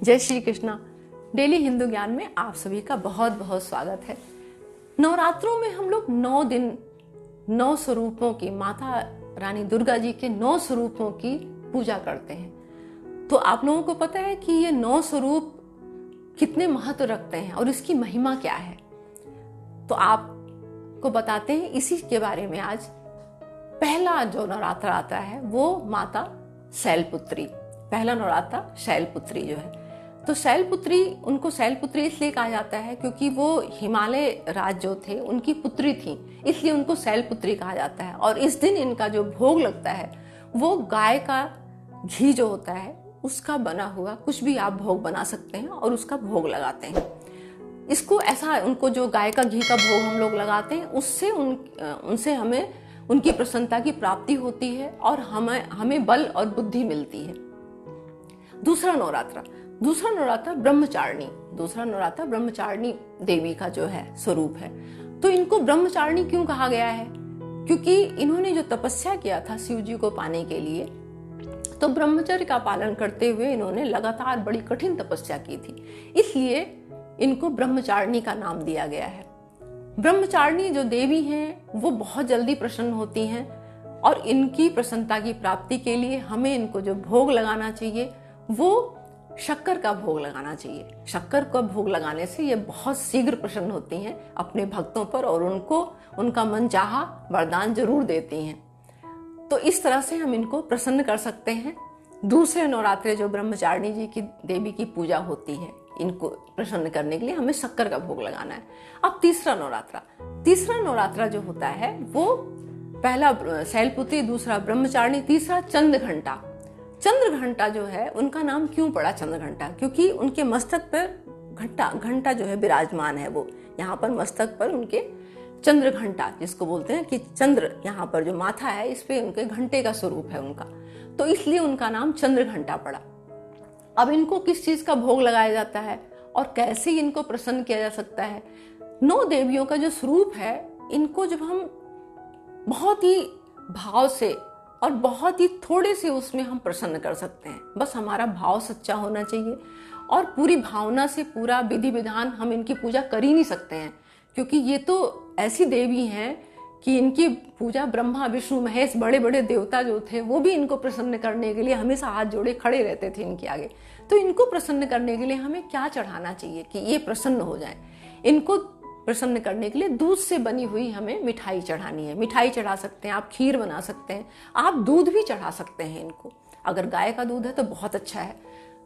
जय श्री कृष्णा। डेली हिंदू ज्ञान में आप सभी का बहुत बहुत स्वागत है। नवरात्रों में हम लोग 9 दिन 9 स्वरूपों की, माता रानी दुर्गा जी के 9 स्वरूपों की पूजा करते हैं। तो आप लोगों को पता है कि ये 9 स्वरूप कितने महत्व रखते हैं और इसकी महिमा क्या है। तो आपको बताते हैं इसी के बारे में। आज पहला जो नवरात्र आता है वो माता शैलपुत्री, पहला नवरात्र शैलपुत्री जो है। तो शैलपुत्री, उनको शैलपुत्री इसलिए कहा जाता है क्योंकि वो हिमालय राज जो थे उनकी पुत्री थी, इसलिए उनको शैलपुत्री कहा जाता है। और इस दिन इनका जो भोग लगता है वो गाय का घी जो होता है उसका बना हुआ कुछ भी आप भोग बना सकते हैं और उसका भोग लगाते हैं। इसको ऐसा, उनको जो गाय का घी का भोग हम लोग लगाते हैं उससे उनसे हमें उनकी प्रसन्नता की प्राप्ति होती है और हमें बल और बुद्धि मिलती है। दूसरा नवरात्र ब्रह्मचारिणी, दूसरा नवरात्र ब्रह्मचारिणी देवी का जो है स्वरूप है। तो इनको ब्रह्मचारिणी क्यों कहा गया है? क्योंकि इन्होंने जो तपस्या किया था शिव जी को पाने के लिए, तो ब्रह्मचर्य का पालन करते हुए इन्होंने लगातार बड़ी कठिन तपस्या की थी, इसलिए इनको ब्रह्मचारिणी का नाम दिया गया है। ब्रह्मचारिणी जो देवी हैं वो बहुत जल्दी प्रसन्न होती हैं और इनकी प्रसन्नता की प्राप्ति के लिए हमें इनको जो भोग लगाना चाहिए वो शक्कर का भोग लगाना चाहिए। शक्कर का भोग लगाने से ये बहुत शीघ्र प्रसन्न होती हैं अपने भक्तों पर और उनको उनका मनचाहा वरदान जरूर देती हैं। तो इस तरह से हम इनको प्रसन्न कर सकते हैं। दूसरे नवरात्रे जो ब्रह्मचारिणी जी की देवी की पूजा होती है, इनको प्रसन्न करने के लिए हमें शक्कर का भोग लगाना है। अब तीसरा नवरात्रा जो होता है वो पहला शैलपुत्री, दूसरा ब्रह्मचारिणी, तीसरा चंद्रघंटा। चंद्रघंटा जो है उनका नाम क्यों पड़ा चंद्रघंटा? क्योंकि उनके मस्तक पर घंटा जो है विराजमान है। वो यहाँ पर मस्तक पर उनके चंद्रघंटा, जिसको बोलते हैं कि चंद्र यहाँ पर जो माथा है इस पे उनके घंटे का स्वरूप है उनका, तो इसलिए उनका नाम चंद्रघंटा पड़ा। अब इनको किस चीज का भोग लगाया जाता है और कैसे इनको प्रसन्न किया जा सकता है? 9 देवियों का जो स्वरूप है, इनको जब हम बहुत ही भाव से और बहुत ही थोड़े से उसमें हम प्रसन्न कर सकते हैं। बस हमारा भाव सच्चा होना चाहिए और पूरी भावना से पूरा विधि विधान हम इनकी पूजा कर ही नहीं सकते हैं, क्योंकि ये तो ऐसी देवी हैं कि इनकी पूजा ब्रह्मा विष्णु महेश बड़े बड़े देवता जो थे वो भी इनको प्रसन्न करने के लिए हमेशा हाथ जोड़े खड़े रहते थे इनके आगे। तो इनको प्रसन्न करने के लिए हमें क्या चढ़ाना चाहिए कि ये प्रसन्न हो जाए? इनको प्रसन्न करने के लिए दूध से बनी हुई हमें मिठाई चढ़ानी है। मिठाई चढ़ा सकते हैं आप, खीर बना सकते हैं आप, दूध भी चढ़ा सकते हैं इनको। अगर गाय का दूध है तो बहुत अच्छा है,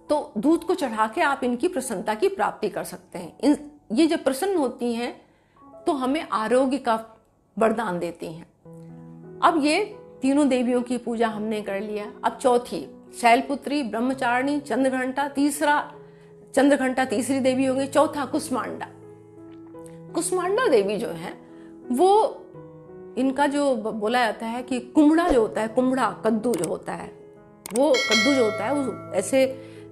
तो दूध को चढ़ा के आप इनकी प्रसन्नता की प्राप्ति कर सकते हैं। ये जब प्रसन्न होती हैं तो हमें आरोग्य का वरदान देती हैं। अब ये तीनों देवियों की पूजा हमने कर लिया। अब चौथी शैलपुत्री, ब्रह्मचारिणी, चंद्रघंटा तीसरी देवी हो गई। चौथा कुष्मांडा देवी जो है वो, इनका जो बोला जाता है कि कुम्हड़ा जो होता है, कद्दू जो होता है, वो कद्दू जो होता है वो ऐसे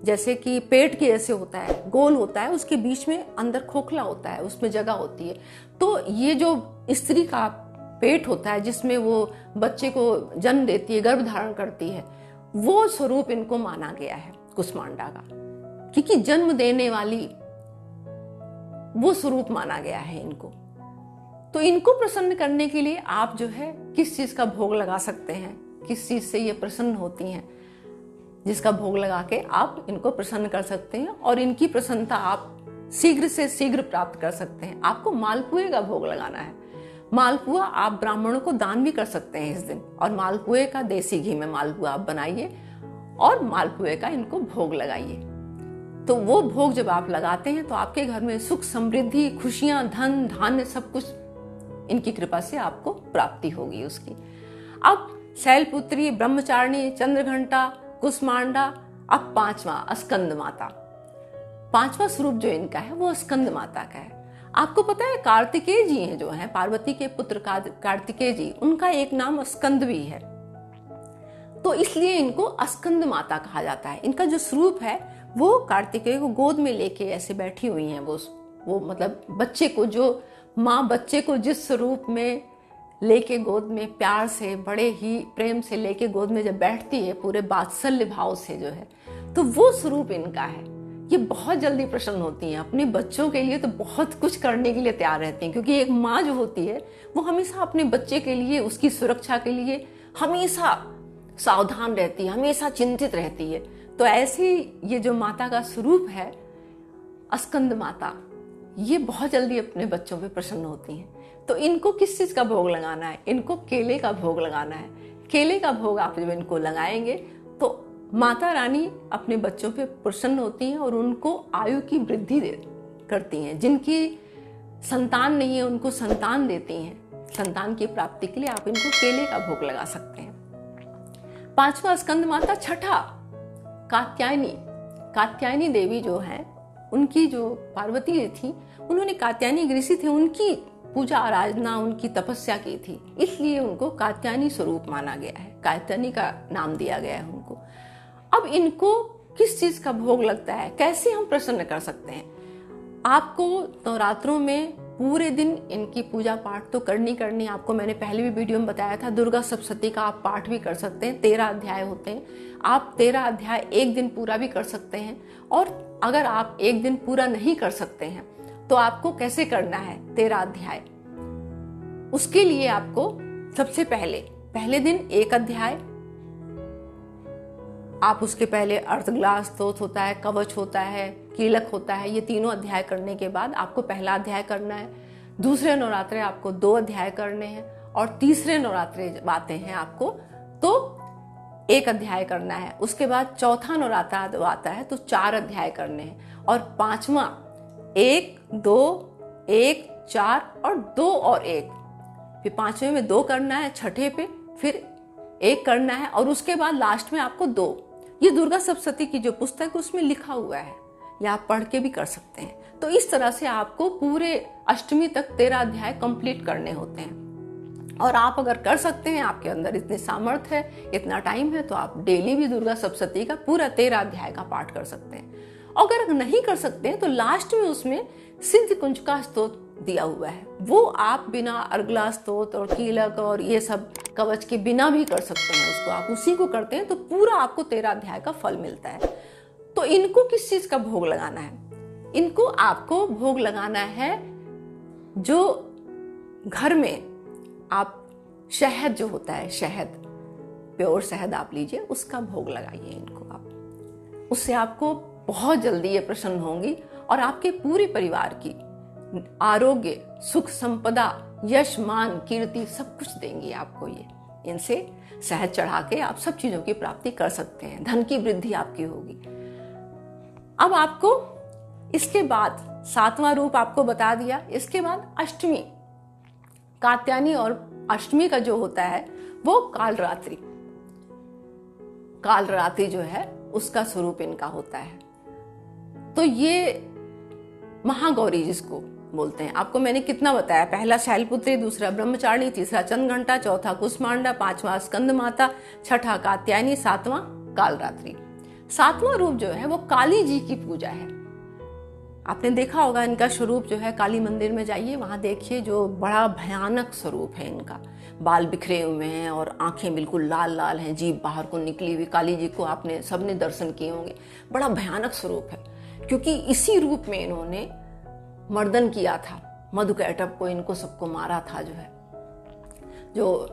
जैसे कि पेट के जैसे होता है, गोल होता है, उसके बीच में अंदर खोखला होता है, उसमें जगह होती है। तो ये जो स्त्री का पेट होता है जिसमें वो बच्चे को जन्म देती है, गर्भ धारण करती है, वो स्वरूप इनको माना गया है कुष्मांडा का, क्योंकि जन्म देने वाली वो स्वरूप माना गया है इनको। तो इनको प्रसन्न करने के लिए आप जो है किस चीज का भोग लगा सकते हैं, किस चीज से ये प्रसन्न होती हैं, जिसका भोग लगा के आप इनको प्रसन्न कर सकते हैं और इनकी प्रसन्नता आप शीघ्र से शीघ्र प्राप्त कर सकते हैं। आपको मालपुए का भोग लगाना है। मालपुआ आप ब्राह्मणों को दान भी कर सकते हैं इस दिन, और मालपुए का देसी घी में मालपुआ आप बनाइए और मालपुए का इनको भोग लगाइए। तो वो भोग जब आप लगाते हैं तो आपके घर में सुख, समृद्धि, खुशियां, धन धान्य सब कुछ इनकी कृपा से आपको प्राप्ति होगी उसकी। अब शैलपुत्री, ब्रह्मचारिणी, चंद्रघंटा, कुष्मांडा। अब पांचवा स्कंद माता। पांचवा स्वरूप जो इनका है वो स्कंद माता का है। आपको पता है कार्तिकेय जी हैं जो हैं, पार्वती के पुत्र कार्तिकेय जी, उनका एक नाम स्कंद भी है, तो इसलिए इनको स्कंद माता कहा जाता है। इनका जो स्वरूप है वो कार्तिकेय को गोद में लेके ऐसे बैठी हुई हैं। वो मतलब बच्चे को, जो माँ बच्चे को जिस स्वरूप में लेके गोद में प्यार से, बड़े ही प्रेम से लेके गोद में जब बैठती है पूरे वात्सल्य भाव से जो है, तो वो स्वरूप इनका है ये बहुत जल्दी प्रसन्न होती हैं। अपने बच्चों के लिए तो बहुत कुछ करने के लिए तैयार रहती हैं, क्योंकि एक माँ जो होती है वो हमेशा अपने बच्चे के लिए, उसकी सुरक्षा के लिए हमेशा सावधान रहती है, हमेशा चिंतित रहती है। तो ऐसी ये जो माता का स्वरूप है स्कंद माता, ये बहुत जल्दी अपने बच्चों पे प्रसन्न होती हैं। तो इनको किस चीज का भोग लगाना है? इनको केले का भोग लगाना है। केले का भोग आप जब इनको लगाएंगे तो माता रानी अपने बच्चों पे प्रसन्न होती हैं और उनको आयु की वृद्धि करती हैं। जिनकी संतान नहीं है उनको संतान देती हैं। संतान की प्राप्ति के लिए आप इनको केले का भोग लगा सकते हैं। 5वां स्कंद माता, छठा कात्यायनी। कात्यायनी देवी जो है, उनकी जो पार्वती थी, उन्होंने कात्यायनी ऋषि थे, उनकी पूजा आराधना, उनकी तपस्या की थी, इसलिए उनको कात्यायनी स्वरूप माना गया है, कात्यायनी का नाम दिया गया है उनको। अब इनको किस चीज का भोग लगता है, कैसे हम प्रसन्न कर सकते हैं? आपको नवरात्रों में पूरे दिन इनकी पूजा पाठ तो करनी। आपको मैंने पहले भी वीडियो में बताया था, दुर्गा सप्तशती का आप पाठ भी कर सकते हैं। 13 अध्याय होते हैं, आप 13 अध्याय एक दिन पूरा भी कर सकते हैं। और अगर आप एक दिन पूरा नहीं कर सकते हैं तो आपको कैसे करना है 13 अध्याय? उसके लिए आपको सबसे पहले दिन 1 अध्याय, आप उसके पहले अर्धग्लास स्तोत्र होता है, कवच होता है, कीलक होता है। ये तीनों अध्याय करने के बाद आपको पहला अध्याय करना है। दूसरे नवरात्रे आपको 2 अध्याय करने हैं और तीसरे नवरात्रे जब आते हैं आपको तो 1 अध्याय करना है। उसके बाद चौथा नवरात्रा जब आता है तो 4 अध्याय करने हैं। और 5वां 1, 2, 1, 4 और 2 और 1, फिर 5वें में 2 करना है, छठे पे फिर 1 करना है और उसके बाद लास्ट में आपको 2। ये दुर्गा सप्तशती की जो पुस्तक है उसमें लिखा हुआ है, या आप पढ़ के भी कर सकते हैं। तो इस तरह से आपको पूरे अष्टमी तक 13 अध्याय कंप्लीट करने होते हैं। और आप अगर कर सकते हैं, आपके अंदर इतनी सामर्थ्य है, इतना टाइम है, तो आप डेली भी दुर्गा सप्तशती का पूरा 13 अध्याय का पाठ कर सकते हैं। अगर नहीं कर सकते हैं तो लास्ट में उसमें सिद्ध कुंजका स्तोत्र दिया हुआ है, वो आप बिना अर्गला स्तोत्र और कीलक और ये सब कवच के बिना भी कर सकते हैं। उसको आप उसी को करते हैं तो पूरा आपको 13 अध्याय का फल मिलता है। तो इनको किस चीज का भोग लगाना है? इनको आपको भोग लगाना है जो घर में आप शहद जो होता है, शहद, प्योर शहद आप लीजिए, उसका भोग लगाइए इनको आप। उससे आपको बहुत जल्दी ये प्रसन्न होंगी और आपके पूरे परिवार की आरोग्य, सुख, संपदा, यश, मान, कीर्ति सब कुछ देंगी आपको ये। इनसे शहद चढ़ा के आप सब चीजों की प्राप्ति कर सकते हैं, धन की वृद्धि आपकी होगी। अब आपको इसके बाद 7वां रूप आपको बता दिया। इसके बाद अष्टमी, कात्यायनी और अष्टमी का जो होता है वो कालरात्रि। कालरात्रि जो है उसका स्वरूप इनका होता है। तो ये महागौरी जिसको बोलते हैं, आपको मैंने कितना बताया? पहला शैलपुत्री, दूसरा ब्रह्मचारिणी, तीसरा चंद्रघंटा, चौथा कुष्मांडा, 5वां स्कंद माता, छठा कात्यायनी, 7वां कालरात्रि। 7वां रूप जो है वो काली जी की पूजा है। आपने देखा होगा इनका स्वरूप जो है, काली मंदिर में जाइए, वहां देखिए जो बड़ा भयानक स्वरूप है इनका। बाल बिखरे हुए हैं और आंखें बिल्कुल लाल लाल हैं, जीभ बाहर को निकली हुई। काली जी को आपने सबने दर्शन किए होंगे, बड़ा भयानक स्वरूप है, क्योंकि इसी रूप में इन्होंने मर्दन किया था, मधुकैटभ को, इनको सबको मारा था, जो है जो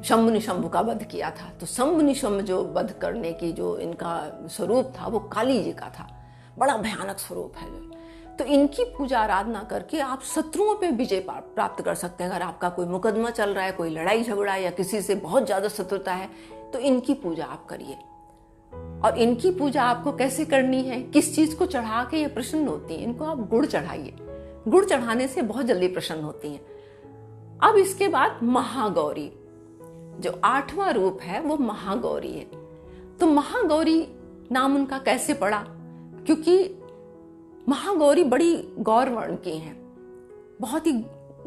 शंभु निशंभु का वध किया था। तो शंभु निशंभु जो वध करने की जो इनका स्वरूप था वो काली जी का था, बड़ा भयानक स्वरूप है। तो इनकी पूजा आराधना करके आप शत्रुओं पे विजय प्राप्त कर सकते हैं। अगर आपका कोई मुकदमा चल रहा है, कोई लड़ाई झगड़ा या किसी से बहुत ज्यादा शत्रुता है, तो इनकी पूजा आप करिए। और इनकी पूजा आपको कैसे करनी है, किस चीज को चढ़ा के ये प्रसन्न होती है? इनको आप गुड़ चढ़ाइए। गुड़ चढ़ाने से बहुत जल्दी प्रसन्न होती हैं। अब इसके बाद महागौरी, जो 8वां रूप है वो महागौरी है। तो महागौरी नाम उनका कैसे पड़ा? क्योंकि महागौरी बड़ी गौर वर्ण की हैं, बहुत ही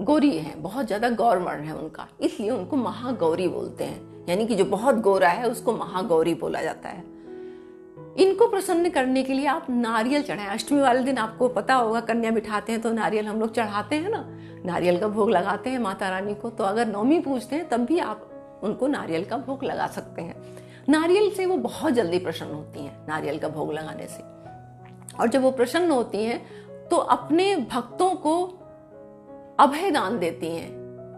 गोरी हैं, बहुत ज्यादा गौर वर्ण है उनका, इसलिए उनको महागौरी बोलते हैं। यानी कि जो बहुत गोरा है उसको महागौरी बोला जाता है। इनको प्रसन्न करने के लिए आप नारियल चढ़ाएं। अष्टमी वाले दिन आपको पता होगा कन्या बिठाते हैं तो नारियल हम लोग चढ़ाते हैं ना, नारियल का भोग लगाते हैं माता रानी को। तो अगर नवमी पूजते हैं तब भी आप उनको नारियल का भोग लगा सकते हैं। नारियल से वो बहुत जल्दी प्रसन्न होती हैं, नारियल का भोग लगाने से। और जब वो प्रसन्न होती हैं तो अपने भक्तों को अभय दान देती हैं।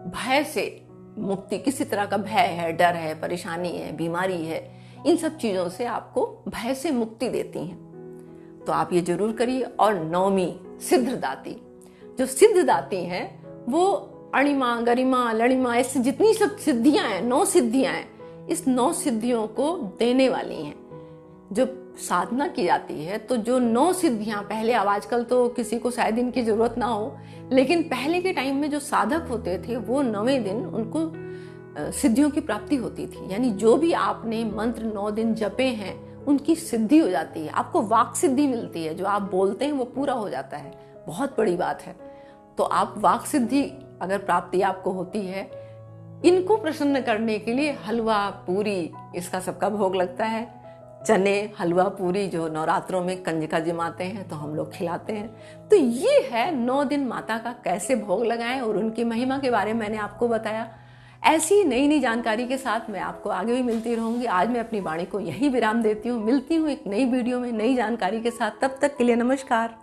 भय से मुक्ति, किसी तरह का भय है, डर है, परेशानी है, बीमारी है, इन सब चीजों से आपको भय से मुक्ति देती हैं। तो आप ये जरूर करिए। और नवमी सिद्धदाती, जो सिद्धदाती हैं वो अणिमा, गरिमा, लड़िमा, ऐसी जितनी सब सिद्धियां हैं, 9 सिद्धियां हैं, इस 9 सिद्धियों को देने वाली हैं। जो साधना की जाती है तो जो 9 सिद्धियां पहले, अब आजकल तो किसी को शायद इनकी जरूरत ना हो, लेकिन पहले के टाइम में जो साधक होते थे वो 9वें दिन उनको सिद्धियों की प्राप्ति होती थी। यानी जो भी आपने मंत्र 9 दिन जपे हैं उनकी सिद्धि हो जाती है। आपको वाक सिद्धि मिलती है, जो आप बोलते हैं वो पूरा हो जाता है। बहुत बड़ी बात है। तो आप वाक सिद्धि अगर प्राप्ति आपको होती है, इनको प्रसन्न करने के लिए हलवा पूरी, इसका सबका भोग लगता है। चने, हलवा पूरी जो नवरात्रों में कंजका जिमाते हैं तो हम लोग खिलाते हैं। तो ये है 9 दिन माता का कैसे भोग लगाएं, और उनकी महिमा के बारे में मैंने आपको बताया। ऐसी नई नई जानकारी के साथ मैं आपको आगे भी मिलती रहूंगी। आज मैं अपनी वाणी को यही विराम देती हूँ। मिलती हूँ एक नई वीडियो में नई जानकारी के साथ। तब तक के लिए नमस्कार।